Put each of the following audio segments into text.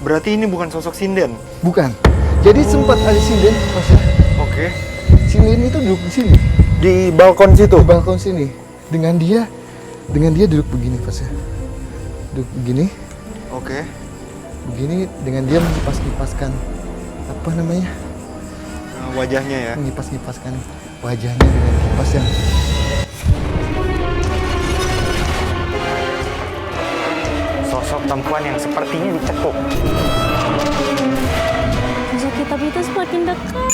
berarti ini bukan sosok sinden? Bukan. Jadi sempat ada sinden, Mas ya. Oke. Sinden itu duduk di sini, Di balkon situ? di balkon sini. Dengan dia duduk begini, Mas ya. Duduk begini, Oke. begini dengan dia mengipas-ngipaskan apa namanya? Wajahnya ya? Mengipas-ngipaskan wajahnya dengan kipas yang Sosok perempuan yang sepertinya dicekuk. Sosok hitam itu semakin dekat.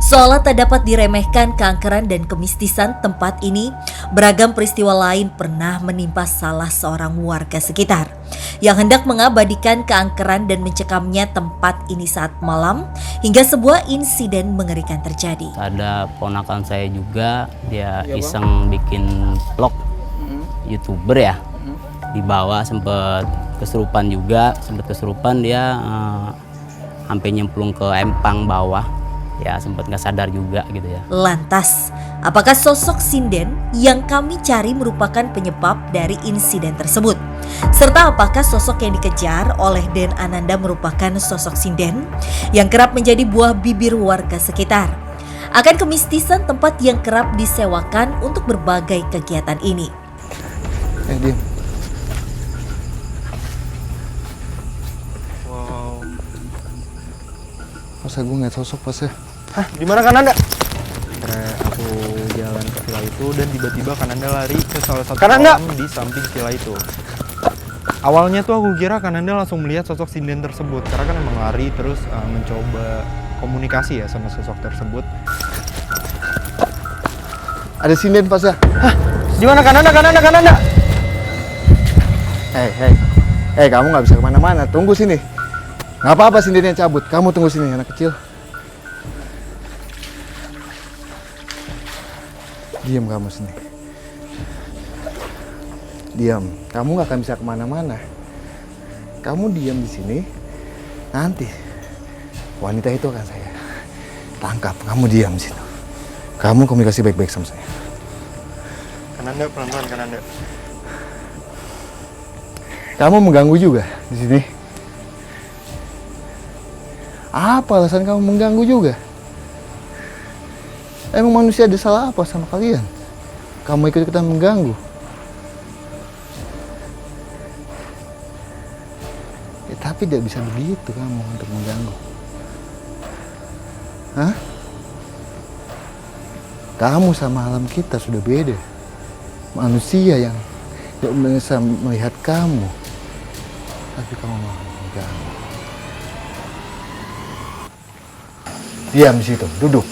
Seolah tak dapat diremehkan keangkeran dan kemistisan tempat ini, beragam peristiwa lain pernah menimpa salah seorang warga sekitar yang hendak mengabadikan keangkeran dan mencekamnya tempat ini saat malam hingga sebuah insiden mengerikan terjadi. Ada ponakan saya juga, dia iseng bikin vlog YouTuber ya. Di bawah sempat kesurupan juga, dia sampai nyemplung ke empang bawah. Ya sempat nggak sadar juga gitu ya. Lantas, apakah sosok sinden yang kami cari merupakan penyebab dari insiden tersebut? Serta apakah sosok yang dikejar oleh Den Ananda merupakan sosok sinden yang kerap menjadi buah bibir warga sekitar? Akan kemistisan tempat yang kerap disewakan untuk berbagai kegiatan ini. diam. Wow. Masa gue ngeliat sosok pas ya? Hah, di mana Kananda? Aku jalan ke villa itu dan tiba-tiba Kananda lari ke salah satu kolam di samping villa itu. Awalnya tuh aku kira Kananda langsung melihat sosok sinden tersebut karena kan emang lari terus mencoba komunikasi ya sama sosok tersebut. Ada sinden pas ya? Hah, di mana Kananda? Hei, kamu nggak bisa kemana-mana. Tunggu sini. Nggak apa-apa sindennya cabut. Kamu tunggu sini, anak kecil. Diam kamu sini. Diam. Kamu nggak akan bisa kemana-mana. Kamu diam di sini. Nanti wanita itu akan saya tangkap. Kamu diam di situ. Kamu komunikasi baik-baik sama saya. Kananda, pelan-pelan Kananda. Kamu mengganggu juga di sini. Apa alasan kamu mengganggu juga? Emang manusia ada salah apa sama kalian? Kamu ikut-ikutan mengganggu. Ya, tapi tidak bisa begitu kamu untuk mengganggu. Hah? Kamu sama alam kita sudah beda. Manusia yang tidak bisa melihat kamu. Tapi kamu mau mengganggu. Diam di situ, duduk.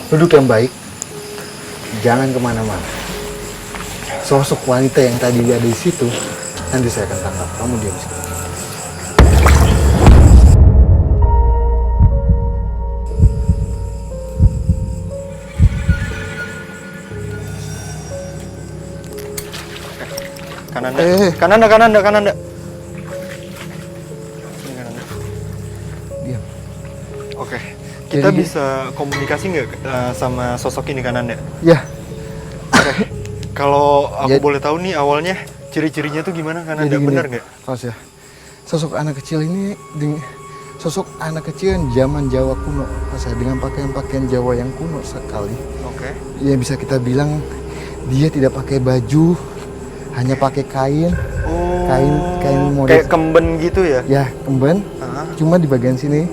Duduk yang baik, jangan kemana-mana. Sosok wanita yang tadi ada di situ, nanti saya akan tangkap. Kamu diam di situ. Kananda. Kananda. Diam. Oke. Kita Jadi- bisa komunikasi nggak sama sosok ini Kananda? Ya, Oke. Kalau aku Ya. boleh tahu nih awalnya ciri-cirinya tuh gimana Kananda? jadi gini, Bener nggak? Pas ya. Sosok anak kecil ini, sosok anak kecil yang zaman Jawa kuno, Pas ya, dengan pakaian-pakaian Jawa yang kuno sekali. Oke. Ya bisa kita bilang dia tidak pakai baju, hanya pakai kain. Oh. Kain model. Kayak kemben gitu ya? Ya, kemben. Hah? Cuma di bagian sini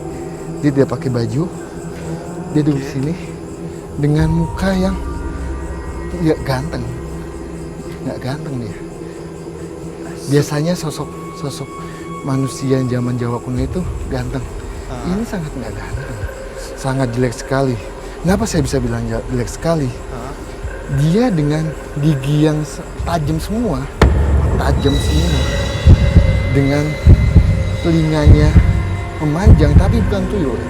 dia tidak pakai baju. Dia duduk di sini dengan muka yang tidak ganteng. Nggak ganteng dia. Biasanya sosok manusia yang zaman Jawa kuno itu ganteng. Ini sangat nggak ganteng. Sangat jelek sekali. Kenapa saya bisa bilang jelek sekali? Dia dengan gigi yang tajam semua. Dengan telinganya memanjang, tapi bukan tuyul.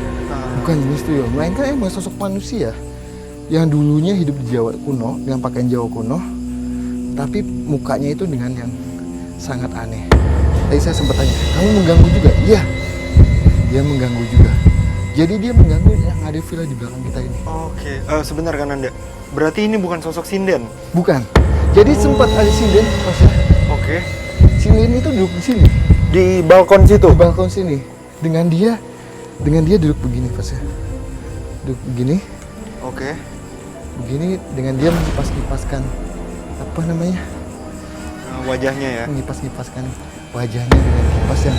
Bukan jenis tuyul, melainkan emang sosok manusia yang dulunya hidup di Jawa kuno dengan pakaian Jawa kuno, tapi mukanya itu dengan yang sangat aneh. Tadi saya sempat tanya, kamu mengganggu juga? Iya, dia mengganggu juga. Jadi dia mengganggu yang ada villa di belakang kita ini. Oke. Sebentar Kananda. Berarti ini bukan sosok sinden? Bukan. Jadi sempat ada sinden pas ya. Oke. Sinden itu duduk di sini, Di balkon situ. di balkon sini. Dengan dia duduk begini pas ya. Duduk begini, Oke. begini dengan dia mengipas-ngipaskan apa namanya? Wajahnya ya. Mengipas-ngipaskan wajahnya dengan kipas yang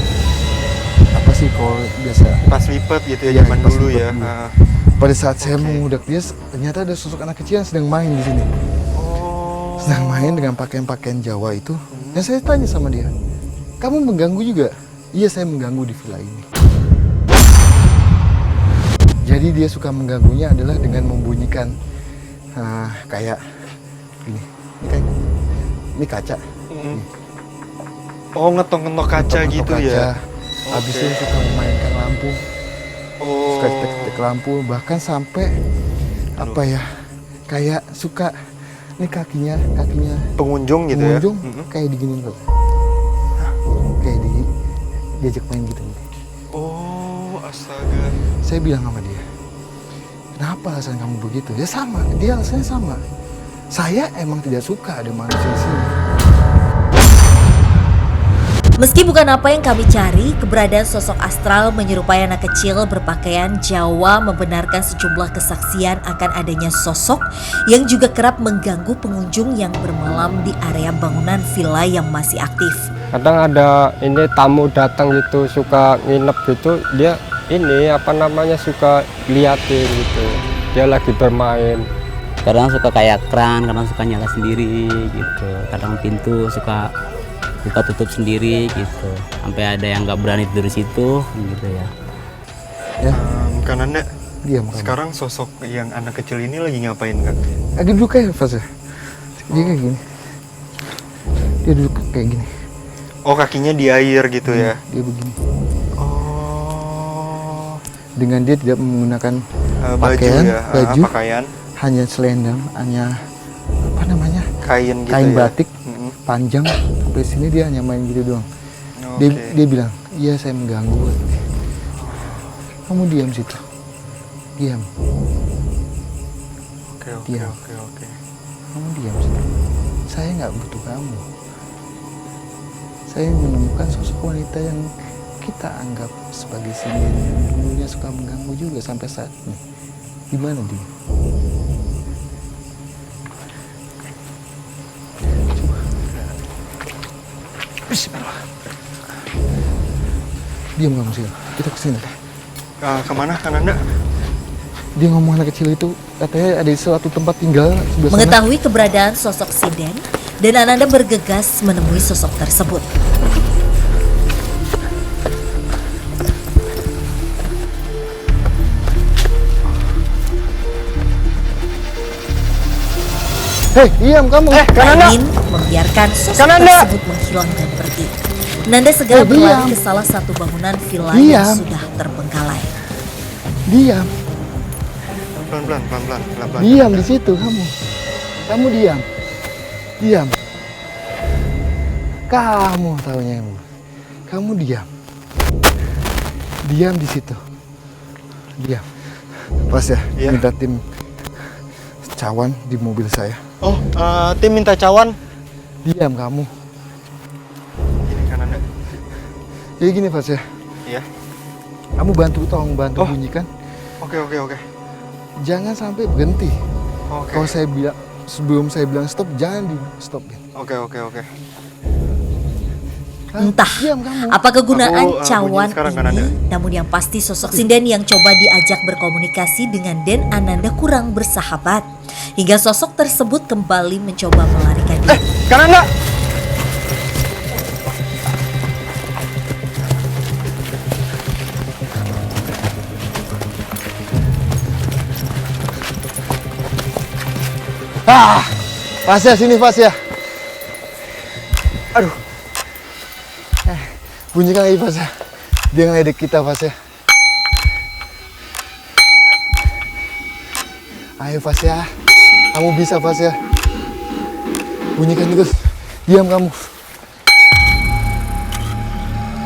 apa sih kalau biasa. Pas lipet gitu ya, Iya, zaman pas dulu lipet ya. dulu. Ah. Pada saat saya Oke. mengudak dia, ternyata ada sosok anak kecil yang sedang main di sini. Oh. Sedang main dengan pakaian-pakaian Jawa itu. Dan saya tanya sama dia, kamu mengganggu juga? Iya, saya mengganggu di villa ini. Jadi dia suka mengganggunya adalah dengan membunyikan kayak ini kan, ini kaca. Mm. Oh, ngetok-ngetok kaca Ngetok-ngetok gitu kaca. ya. Habis Oke. itu suka memainkan lampu, Oh. suka cetek-cetek lampu, bahkan sampai apa ya, kayak suka ini kakinya Pengunjung gitu pengunjung ya. Mm-mm. kayak diginiin kok, kayak diajak main gitu. Oh, astaga. Saya bilang sama dia, kenapa alasan kamu begitu? Ya sama, dia alasannya sama. Saya emang tidak suka ada manusia di sini. Meski bukan apa yang kami cari, keberadaan sosok astral menyerupai anak kecil berpakaian Jawa membenarkan sejumlah kesaksian akan adanya sosok yang juga kerap mengganggu pengunjung yang bermalam di area bangunan villa yang masih aktif. Kadang ada ini tamu datang gitu suka nginep gitu, dia ini apa namanya suka liatin gitu, dia lagi bermain. Kadang suka kayak kran, kadang suka nyala sendiri gitu. Kadang pintu suka buka tutup sendiri gitu. Sampai ada yang nggak berani tidur di situ gitu ya. Ya, Kan Anda diam kamu. sekarang sosok yang anak kecil ini lagi ngapain kan? Lagi duduk kayak pas ya. Dia kayak gini. Dia duduk kayak gini. Oh, kakinya di air gitu ya. Dia begini. Oh. Dengan dia tidak menggunakan Baju pakaian, ya. baju, Pakaian, hanya selendang, hanya apa namanya? kain gitu Kain ya. batik Mm-mm. panjang sampai sini dia hanya main gitu doang. Oke. Dia bilang, iya saya mengganggu. Kamu diam situ. Diam. Oke, oke, Diam. oke. Kamu diam situ. Saya nggak butuh kamu. Saya menemukan sosok wanita yang kita anggap sebagai senior yang dulunya suka mengganggu juga sampai saat ini. Di mana dia? Bismillah. Diam kamu sih. Kita kesini. Kemana kan Anda? Dia ngomong anak kecil itu katanya ada di suatu tempat tinggal sebelah sana. Mengetahui keberadaan sosok sinden, dan Ananda bergegas menemui sosok tersebut. Hei, diam kamu. Kananda. Ingin membiarkan sosok Kananda. tersebut menghilang dan pergi. Nanda segera diam. berlari ke salah satu bangunan villa Diam. yang sudah terbengkalai. Diam. Pelan-pelan. Diam di situ kamu. Kamu diam. Diam. Kamu tahunya kamu. Kamu diam. Diam di situ. Diam. Pas ya, Iya. minta tim cawan di mobil saya. Oh, tim minta cawan. Diam kamu. Ini kan Anda. Jadi gini Pas ya. Iya. Kamu tolong bantu Oh. bunyikan. Oke. Jangan sampai berhenti. Oke. Kalau saya bilang sebelum saya bilang stop, jangan di stopin. Oke. Entah Diam kamu. apa kegunaan Aku, cawan bunyiin sekarang, ini, kan, Anda? namun yang pasti sosok sinden yang coba diajak berkomunikasi dengan Den Ananda kurang bersahabat. Hingga sosok tersebut kembali mencoba melarikan diri. Kan Anda? Pas ya, sini Pas ya. Aduh. Bunyikan lagi Pas ya. Dia ngeledek kita Pas ya. Ayo Pas ya. Kamu bisa Pas ya. Bunyikan terus. Diam kamu.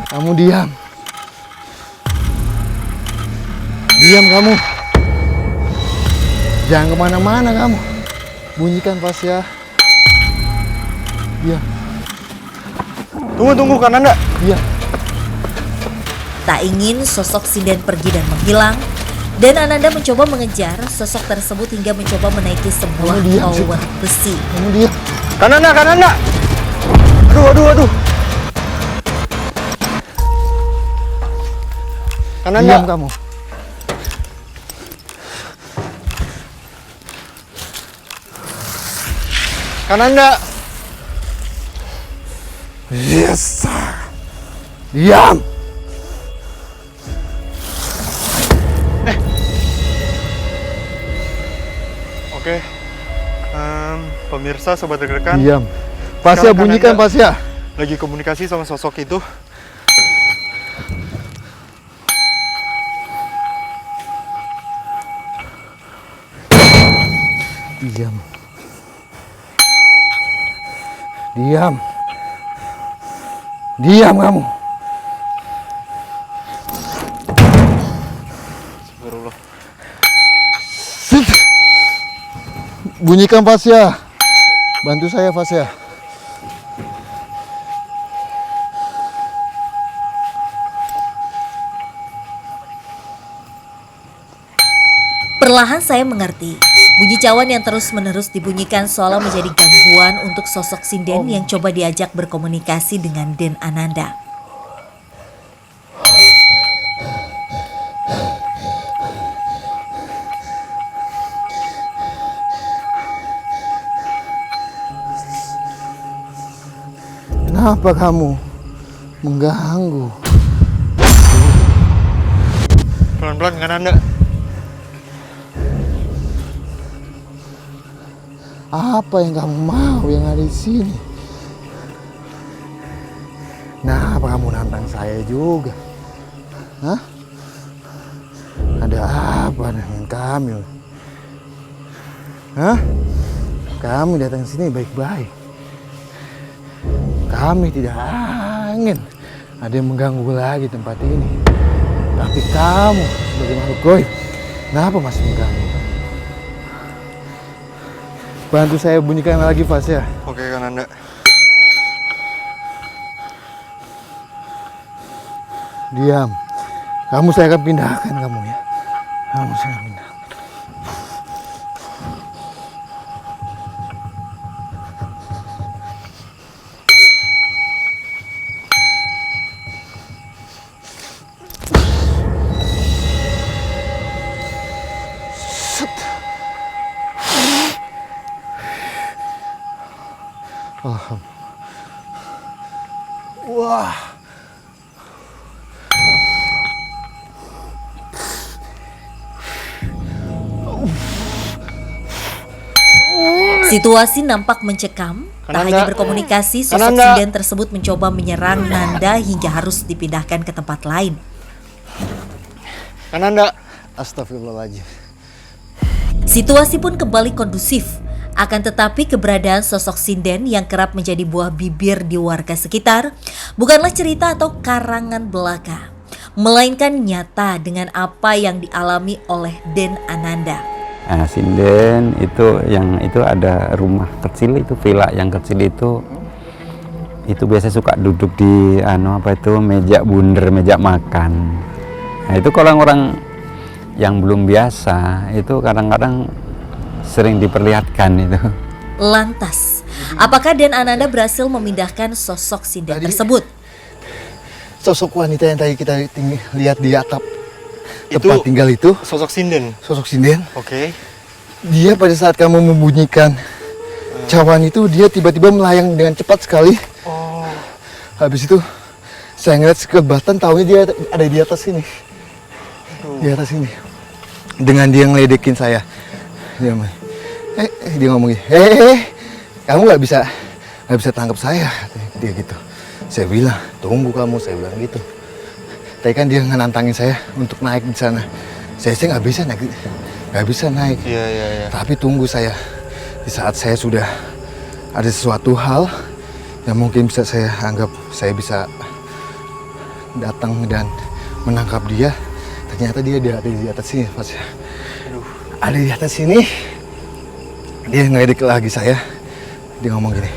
Kamu diam. Diam kamu. Jangan kemana-mana kamu. Bunyikan Pas ya. Iya. Tunggu Kananda. Iya. Tak ingin sosok sinden pergi dan menghilang, dan Ananda mencoba mengejar sosok tersebut hingga mencoba menaiki sebuah Kamu diam, Cik. tower besi. Kamu dia. Kananda. Aduh. Kananda. Diam kamu. Kananda. Yes. Diam. Oke. Pemirsa sobat deg-degan. Diam. Fasya, Sekarang bunyikan Kananda Fasya. lagi komunikasi sama sosok itu. Diam. Diam. Diam kamu. Astagfirullah. Sit. Bunyikan Fasya. Bantu saya Fasya. Perlahan saya mengerti, bunyi cawan yang terus-menerus dibunyikan seolah menjadi gangguan untuk sosok sinden yang coba diajak berkomunikasi dengan Den Ananda. Kenapa kamu mengganggu? Pelan-pelan Kananda. Apa yang kamu mau yang ada di sini? Kenapa kamu nantang saya juga? Hah? Ada apa dengan kami? Hah? Kami datang sini baik-baik. Kami tidak ingin ada yang mengganggu lagi tempat ini. Tapi kamu sebagai makhluk goib, kenapa masih mengganggu? Bantu saya bunyikan lagi Fasya. Oke Kananda. Diam. Kamu saya akan pindahkan kamu ya. Kamu saya akan pindahkan. Wah. Situasi nampak mencekam. Tak Kananda. hanya berkomunikasi, sosok Kananda. sinden tersebut mencoba menyerang Nanda hingga harus dipindahkan ke tempat lain. Kananda. Astagfirullahaladzim. Situasi pun kembali kondusif. Akan tetapi keberadaan sosok sinden yang kerap menjadi buah bibir di warga sekitar bukanlah cerita atau karangan belaka, melainkan nyata dengan apa yang dialami oleh Den Ananda. Nah, sinden itu yang itu ada rumah kecil itu, villa yang kecil itu biasa suka duduk di meja bundar, meja makan. Nah, itu kalau orang yang belum biasa itu kadang-kadang sering diperlihatkan itu. Lantas, apakah Den Ananda berhasil memindahkan sosok sinden tersebut? Sosok wanita yang tadi kita lihat di atap Itu tempat tinggal itu, sosok sinden. sosok sinden. Oke. Dia pada saat kamu membunyikan cawan itu, dia tiba-tiba melayang dengan cepat sekali. Oh. Habis itu saya ngeliat sekebatan, taunya dia ada di atas sini. Di atas sini. Dengan dia ngeledekin saya. Dia ngomong gini, kamu nggak bisa tangkap saya, dia gitu. Saya bilang, tunggu kamu, saya bilang gitu. Tadi kan dia nantangin saya untuk naik di sana. Saya nggak bisa naik. Iya. Tapi tunggu saya. Di saat saya sudah ada sesuatu hal yang mungkin bisa saya anggap saya bisa datang dan menangkap dia. Ternyata dia ada di atas sini, Mas. Ada di atas sini. Dia ngeledek lagi saya. Dia ngomong gini,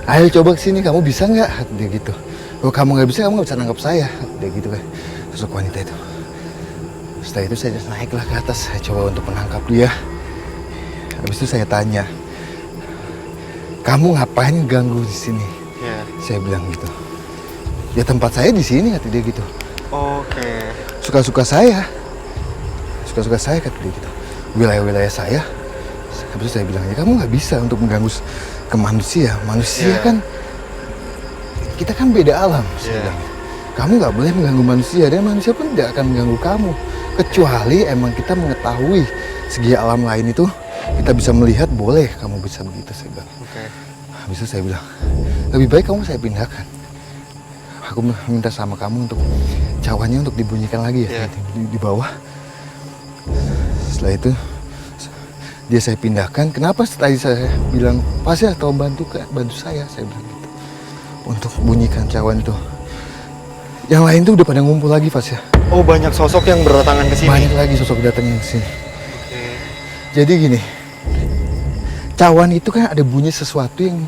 Ayo coba kesini, kamu bisa nggak? Dia gitu. Kalau kamu nggak bisa, kamu nggak bisa nangkap saya. Dia gitu kan, sosok wanita itu. Setelah itu saya naiklah ke atas, saya coba untuk menangkap dia. Habis itu saya tanya, kamu ngapain ganggu di sini? Saya bilang gitu. Ya tempat saya di sini, kata dia gitu. Oke. Suka-suka saya, kata dia gitu. Wilayah-wilayah saya. Habis itu saya bilang, ya kamu nggak bisa untuk mengganggu ke manusia. Manusia kan, kita kan beda alam. Saya bilang, kamu nggak boleh mengganggu manusia, dan manusia pun tidak akan mengganggu kamu. Kecuali emang kita mengetahui segi alam lain itu, kita bisa melihat, boleh kamu bisa begitu, saya bilang. Habis itu saya bilang, lebih baik kamu saya pindahkan. Aku minta sama kamu untuk cawannya untuk dibunyikan lagi ya, di bawah. Setelah itu dia saya pindahkan. Kenapa tadi saya bilang, Pas ya tolong bantu saya bilang gitu, untuk bunyikan cawan itu. Yang lain tuh udah pada ngumpul lagi, Pas ya. Oh, banyak sosok yang berdatangan ke sini. Banyak lagi sosok datang ke sini. Jadi gini, cawan itu kan ada bunyi sesuatu yang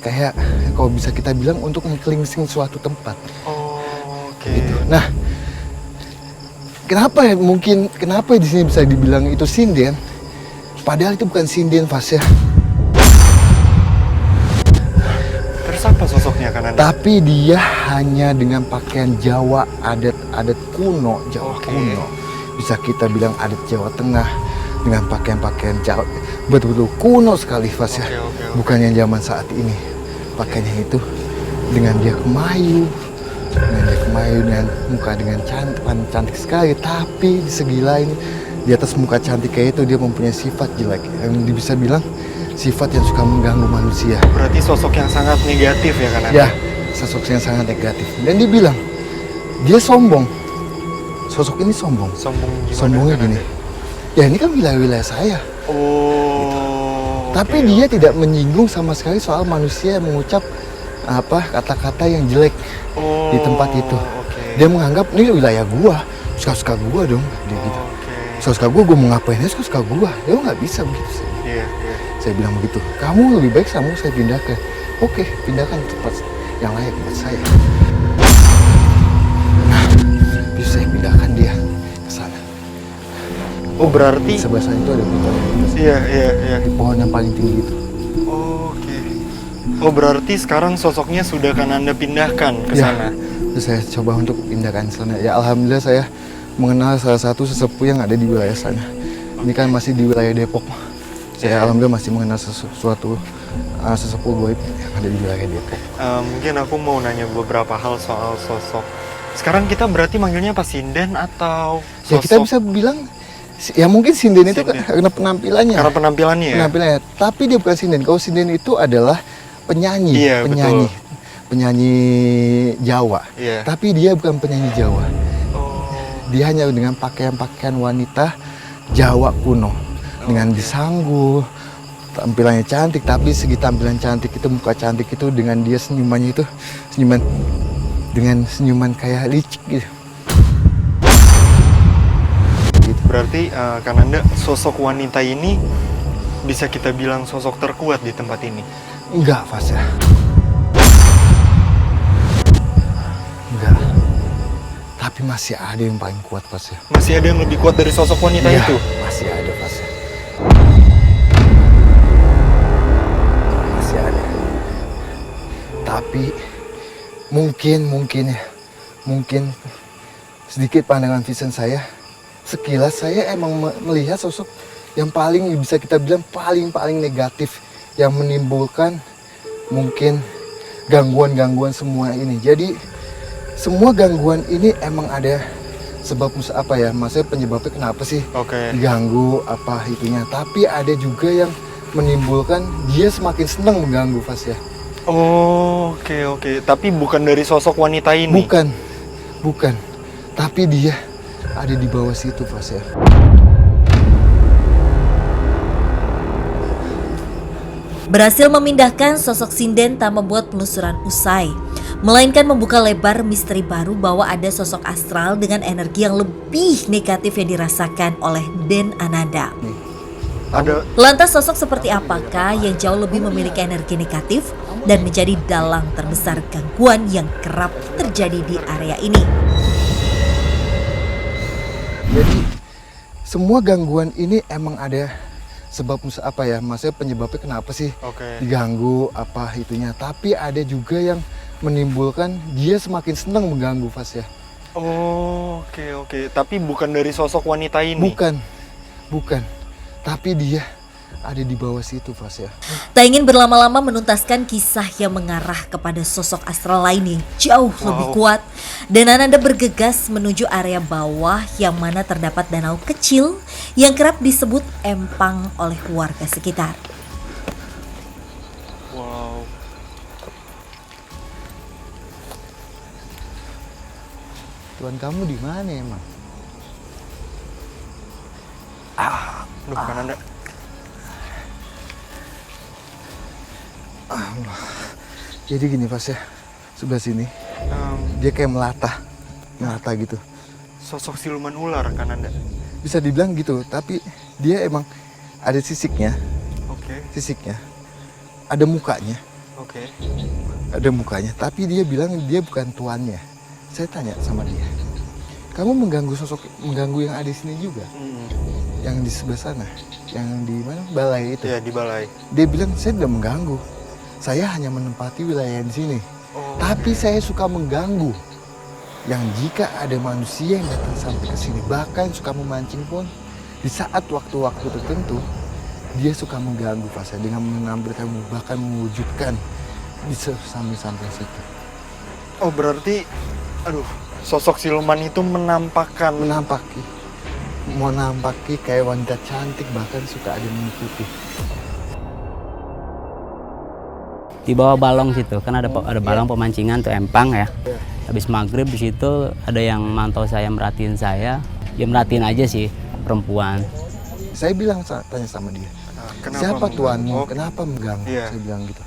kayak, kalau bisa kita bilang, untuk mengkelingsing suatu tempat. Gitu. Nah, kenapa di sini bisa dibilang itu sinden? Padahal itu bukan sinden, Pas ya. Terus apa sosoknya kan Anda? Tapi dia hanya dengan pakaian Jawa, adat kuno, Jawa kuno. Bisa kita bilang adat Jawa Tengah, dengan pakaian-pakaian Jawa, betul-betul kuno sekali, Pas ya. Bukan yang zaman saat ini. Pakaiannya itu dengan dia kemayu, dengan muka dengan cantik sekali. Tapi di segi lain, di atas muka cantik kayak itu, dia mempunyai sifat jelek, yang bisa bilang sifat yang suka mengganggu manusia. Berarti sosok yang sangat negatif ya kan? Ya, sosok yang sangat negatif. Dan dia bilang, dia sombong. Sosok ini sombong. Sombongnya gini, ya ini kan wilayah-wilayah saya. Tapi dia tidak menyinggung sama sekali soal manusia yang mengucap kata-kata yang jelek di tempat itu. Dia menganggap ini wilayah gua, suka-suka gua dong, dia gitu. Suka-suka gua mau ngapain aja suka-suka gua. Ya nggak bisa begitu. Saya bilang begitu. Kamu lebih baik saya pindahkan. Oke, pindahkan ke tempat yang layak buat saya. Nah, bisa saya pindahkan dia ke sana. Oh, berarti sebelah sana itu ada pohon. Iya. Di pohon yang paling tinggi itu. Oh, berarti sekarang sosoknya sudah kan Anda pindahkan ke sana. Terus saya coba untuk pindahkan ke sana. Ya alhamdulillah saya mengenal salah satu sesepuh yang ada di wilayah sana. Ini kan masih di wilayah Depok. Saya alhamdulillah masih mengenal sesuatu sesepuh goib yang ada di wilayah Depok. Mungkin aku mau nanya beberapa hal soal sosok. Sekarang kita berarti manggilnya apa, sinden atau sosok? Ya kita bisa bilang, ya mungkin sinden itu karena penampilannya. Karena penampilannya ya? Penampilannya. Tapi dia bukan sinden. Kalau sinden itu adalah penyanyi. Iya, betul. Penyanyi Jawa. Iya. Tapi dia bukan penyanyi Jawa. Dia hanya dengan pakaian-pakaian wanita Jawa kuno. Dengan disanggul, tampilannya cantik. Tapi segi tampilan cantik itu, muka cantik itu, dengan dia senyumannya itu, senyuman kayak licik gitu. Berarti kan Anda, sosok wanita ini bisa kita bilang sosok terkuat di tempat ini? Enggak, Fas ya. Enggak. Tapi masih ada yang paling kuat, Fas ya. Masih ada yang lebih kuat dari sosok wanita itu? Masih ada, Fas ya. Masih ada. Tapi mungkin sedikit pandangan vision saya, sekilas saya emang melihat sosok yang paling bisa kita bilang paling negatif, yang menimbulkan mungkin gangguan-gangguan semua ini. Jadi semua gangguan ini emang ada sebab apa ya, maksudnya penyebabnya kenapa sih diganggu apa itunya. Tapi ada juga yang menimbulkan dia semakin senang mengganggu, Fas ya. Oke. Tapi bukan dari sosok wanita ini? Bukan. Tapi dia ada di bawah situ, Fas ya. Berhasil memindahkan sosok sinden tak membuat penelusuran usai, melainkan membuka lebar misteri baru bahwa ada sosok astral dengan energi yang lebih negatif yang dirasakan oleh Den Ananda. Lantas sosok seperti apakah yang jauh lebih memiliki energi negatif? dan menjadi dalang terbesar gangguan yang kerap terjadi di area ini. Jadi semua gangguan ini emang ada sebab apa ya, maksudnya penyebabnya kenapa sih diganggu apa itunya. Tapi ada juga yang menimbulkan dia semakin senang mengganggu Fas ya. Oh, oke. Tapi bukan dari sosok wanita ini. Bukan. Tapi dia ada di bawah situ Fas ya. Tak ingin berlama-lama menuntaskan kisah yang mengarah kepada sosok astral lain yang jauh lebih kuat, dan Ananda bergegas menuju area bawah yang mana terdapat danau kecil yang kerap disebut empang oleh warga sekitar. Wow. Tuan kamu di mana emang? Duh, Kananda. Jadi gini Fas ya, sebelah sini dia kayak melata gitu. Sosok siluman ular, Kananda. Bisa dibilang gitu, tapi dia emang ada sisiknya. Oke. Sisiknya. Ada mukanya. Oke. Ada mukanya, tapi dia bilang dia bukan tuannya. Saya tanya sama dia, kamu mengganggu yang ada di sini juga? Yang di sebelah sana, yang di mana? Balai itu. Iya, di balai. Dia bilang saya tidak mengganggu. Saya hanya menempati wilayah di sini. Tapi saya suka mengganggu. Yang jika ada manusia yang datang sampai ke sini, bahkan suka memancing pun, di saat waktu-waktu tertentu, dia suka mengganggu Fasa dengan menampilkan, bahkan mewujudkan bisa sampai situ. Oh, berarti sosok siluman itu menampaki kayak wanita cantik, bahkan suka ada yang mengikuti. Di bawah balong situ kan ada balong pemancingan tuh empang ya. Habis maghrib di situ ada yang mantau saya, merhatiin saya. Ya merhatiin aja sih, perempuan. Saya bilang, tanya sama dia, siapa tuanmu? Kenapa mengganggu? Saya bilang gitu.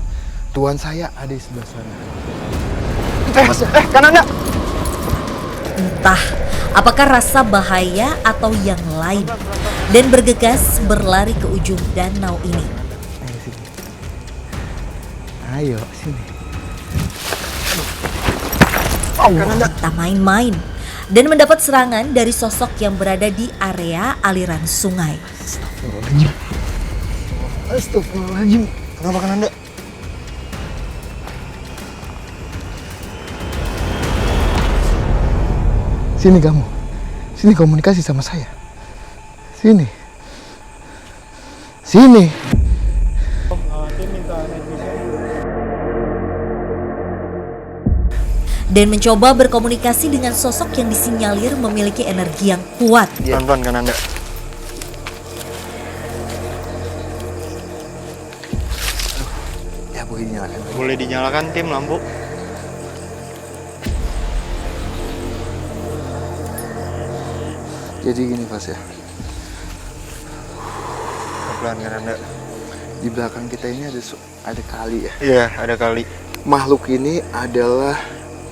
Tuan saya ada di sebelah sana. Kananda. Entah apakah rasa bahaya atau yang lain, dan bergegas berlari ke ujung danau ini. Ayo sini. Tak main-main, dan mendapat serangan dari sosok yang berada di area aliran sungai. Astagfirullahaladzim. Kenapa, Kananda? Sini kamu. Sini komunikasi sama saya. Sini. Dan mencoba berkomunikasi dengan sosok yang disinyalir memiliki energi yang kuat. Pelan-pelan, Kananda. Ya, boleh dinyalakan. Boleh dinyalakan, tim, lampu. Jadi gini Fas ya. Pelan, Kananda. Di belakang kita ini ada kali ya. Iya, ada kali. Makhluk ini adalah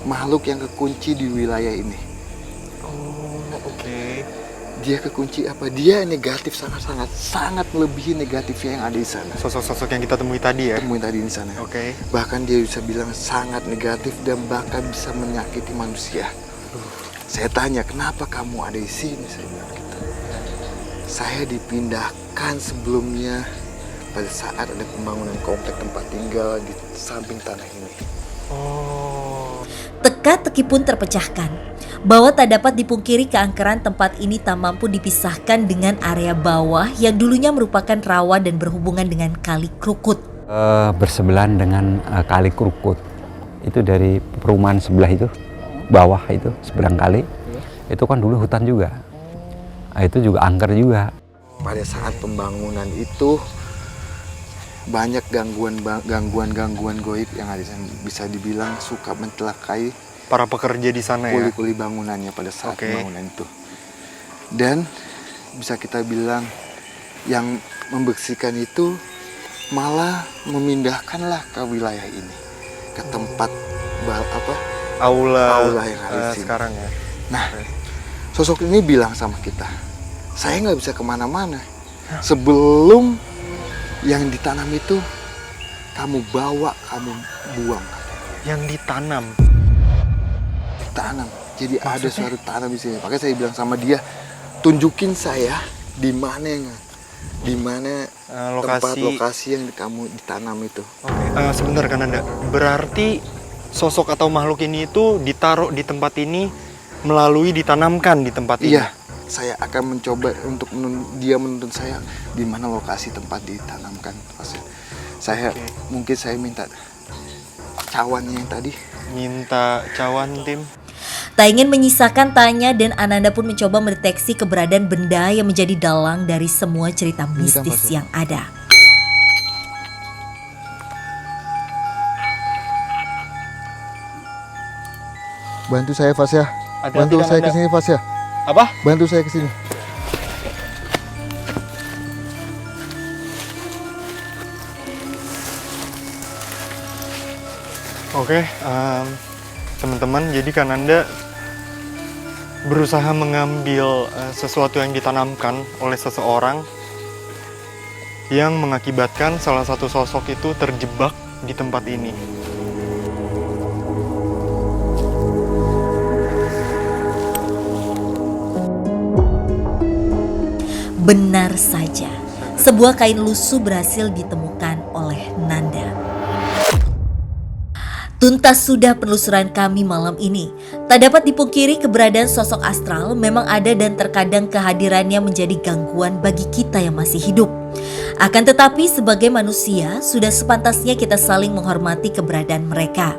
makhluk yang kekunci di wilayah ini. Oh, oke. Dia kekunci apa? Dia negatif, sangat melebihi negatifnya yang ada di sana. Sosok-sosok yang kita temui tadi ya? Temui tadi di sana. Oke. Bahkan dia bisa bilang sangat negatif dan bahkan bisa menyakiti manusia. Saya tanya, kenapa kamu ada di sini? Saya bilang gitu. Saya dipindahkan sebelumnya pada saat ada pembangunan komplek tempat tinggal di samping tanah ini. Oh. Teka-teki pun terpecahkan, bahwa tak dapat dipungkiri keangkeran tempat ini tak mampu dipisahkan dengan area bawah yang dulunya merupakan rawa dan berhubungan dengan Kali Krukut. Bersebelahan dengan Kali Krukut. Itu dari perumahan sebelah itu, bawah itu, seberang kali. Itu kan dulu hutan juga. Itu juga angker juga. Pada saat pembangunan itu, banyak gangguan goib yang ada, bisa dibilang suka mencelakai Para pekerja di sana ya? kuli-kuli bangunannya pada saat pembangunan itu. Dan bisa kita bilang yang membersihkan itu malah memindahkanlah ke wilayah ini, ke tempat Aula yang ada di sini. Sekarang ya? Nah, sosok ini bilang sama kita, saya nggak bisa kemana-mana sebelum yang ditanam itu kamu bawa, kamu buang. Yang ditanam. Tanam. Jadi ada suatu tanam di sini. Makanya saya bilang sama dia, tunjukin saya di mana tempat lokasi yang kamu ditanam itu. Oke. Sebentar kan Anda. Berarti sosok atau makhluk ini itu ditaruh di tempat ini melalui ditanamkan di tempat ini. Iya. Saya akan mencoba untuk dia menuntun saya di mana lokasi tempat ditanamkan. Mungkin saya minta cawannya yang tadi. Minta cawan, Tim. Tak ingin menyisakan tanya dan Ananda pun mencoba mendeteksi keberadaan benda yang menjadi dalang dari semua cerita mistis yang ada. Bantu saya Fasya. Bantu saya ke sini Fasya. Apa? Bantu saya ke sini. Oke, teman-teman, jadi kan Anda berusaha mengambil sesuatu yang ditanamkan oleh seseorang yang mengakibatkan salah satu sosok itu terjebak di tempat ini. Benar saja, sebuah kain lusuh berhasil ditemukan oleh Nanda. Tuntas sudah penelusuran kami malam ini. Tak dapat dipungkiri keberadaan sosok astral memang ada dan terkadang kehadirannya menjadi gangguan bagi kita yang masih hidup. Akan tetapi sebagai manusia sudah sepantasnya kita saling menghormati keberadaan mereka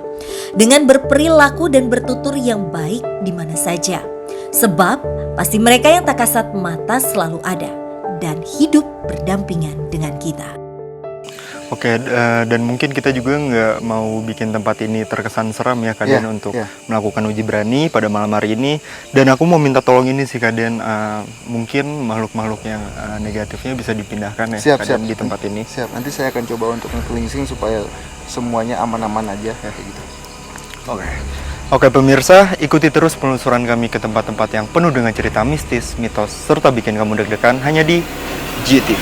dengan berperilaku dan bertutur yang baik di mana saja. Sebab pasti mereka yang tak kasat mata selalu ada dan hidup berdampingan dengan kita. Oke, dan mungkin kita juga nggak mau bikin tempat ini terkesan seram ya Kaden untuk melakukan uji berani pada malam hari ini. Dan aku mau minta tolong ini sih Kaden, mungkin makhluk-makhluk yang negatifnya bisa dipindahkan ya Kaden di tempat ini. Siap, nanti saya akan coba untuk nge-cleansing supaya semuanya aman-aman aja kayak gitu. Oke pemirsa, ikuti terus penelusuran kami ke tempat-tempat yang penuh dengan cerita mistis, mitos, serta bikin kamu deg-degan hanya di GTV.